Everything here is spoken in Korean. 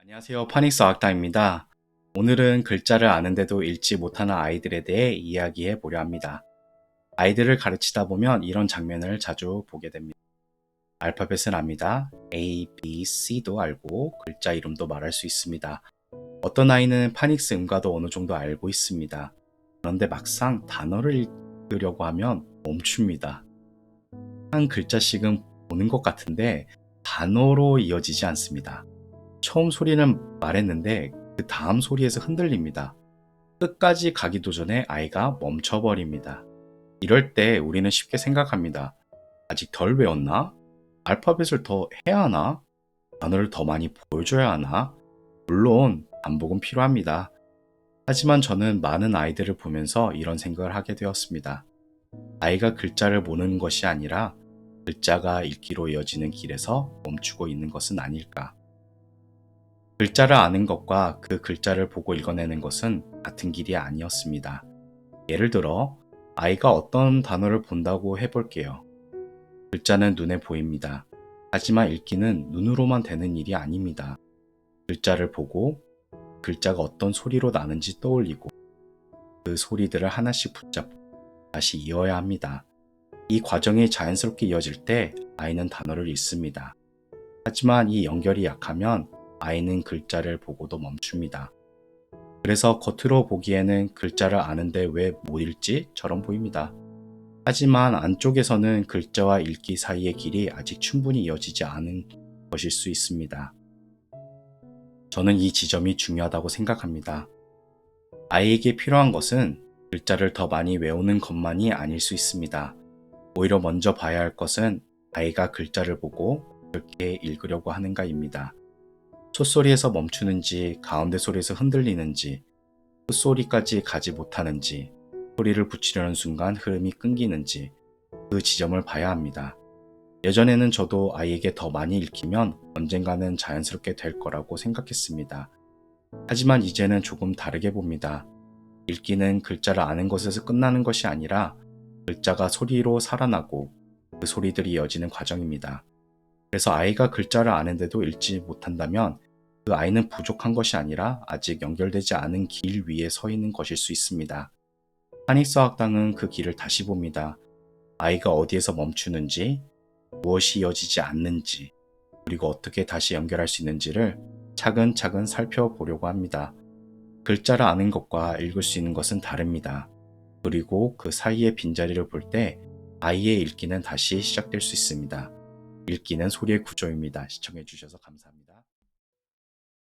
안녕하세요. 파닉스 어학당입니다. 오늘은 글자를 아는데도 읽지 못하는 아이들에 대해 이야기해 보려 합니다. 아이들을 가르치다 보면 이런 장면을 자주 보게 됩니다. 알파벳은 압니다. A, B, C도 알고 글자 이름도 말할 수 있습니다. 어떤 아이는 파닉스 음가도 어느 정도 알고 있습니다. 그런데 막상 단어를 읽으려고 하면 멈춥니다. 한 글자씩은 보는 것 같은데 단어로 이어지지 않습니다. 처음 소리는 말했는데 그 다음 소리에서 흔들립니다. 끝까지 가기도 전에 아이가 멈춰버립니다. 이럴 때 우리는 쉽게 생각합니다. 아직 덜 외웠나? 알파벳을 더 해야 하나? 단어를 더 많이 보여줘야 하나? 물론 반복은 필요합니다. 하지만 저는 많은 아이들을 보면서 이런 생각을 하게 되었습니다. 아이가 글자를 모르는 것이 아니라 글자가 읽기로 이어지는 길에서 멈추고 있는 것은 아닐까? 글자를 아는 것과 그 글자를 보고 읽어내는 것은 같은 길이 아니었습니다. 예를 들어, 아이가 어떤 단어를 본다고 해볼게요. 글자는 눈에 보입니다. 하지만 읽기는 눈으로만 되는 일이 아닙니다. 글자를 보고 글자가 어떤 소리로 나는지 떠올리고 그 소리들을 하나씩 붙잡고 다시 이어야 합니다. 이 과정이 자연스럽게 이어질 때 아이는 단어를 읽습니다. 하지만 이 연결이 약하면 아이는 글자를 보고도 멈춥니다. 그래서 겉으로 보기에는 글자를 아는데 왜 못 읽지?처럼 보입니다. 하지만 안쪽에서는 글자와 읽기 사이의 길이 아직 충분히 이어지지 않은 것일 수 있습니다. 저는 이 지점이 중요하다고 생각합니다. 아이에게 필요한 것은 글자를 더 많이 외우는 것만이 아닐 수 있습니다. 오히려 먼저 봐야 할 것은 아이가 글자를 보고 어떻게 읽으려고 하는가입니다. 첫소리에서 멈추는지, 가운데 소리에서 흔들리는지, 끝소리까지 가지 못하는지, 소리를 붙이려는 순간 흐름이 끊기는지 그 지점을 봐야 합니다. 예전에는 저도 아이에게 더 많이 읽히면 언젠가는 자연스럽게 될 거라고 생각했습니다. 하지만 이제는 조금 다르게 봅니다. 읽기는 글자를 아는 것에서 끝나는 것이 아니라 글자가 소리로 살아나고 그 소리들이 이어지는 과정입니다. 그래서 아이가 글자를 아는데도 읽지 못한다면 그 아이는 부족한 것이 아니라 아직 연결되지 않은 길 위에 서 있는 것일 수 있습니다. 한익서학당은 그 길을 다시 봅니다. 아이가 어디에서 멈추는지, 무엇이 이어지지 않는지, 그리고 어떻게 다시 연결할 수 있는지를 차근차근 살펴보려고 합니다. 글자를 아는 것과 읽을 수 있는 것은 다릅니다. 그리고 그 사이의 빈자리를 볼 때 아이의 읽기는 다시 시작될 수 있습니다. 읽기는 소리의 구조입니다. 시청해주셔서 감사합니다.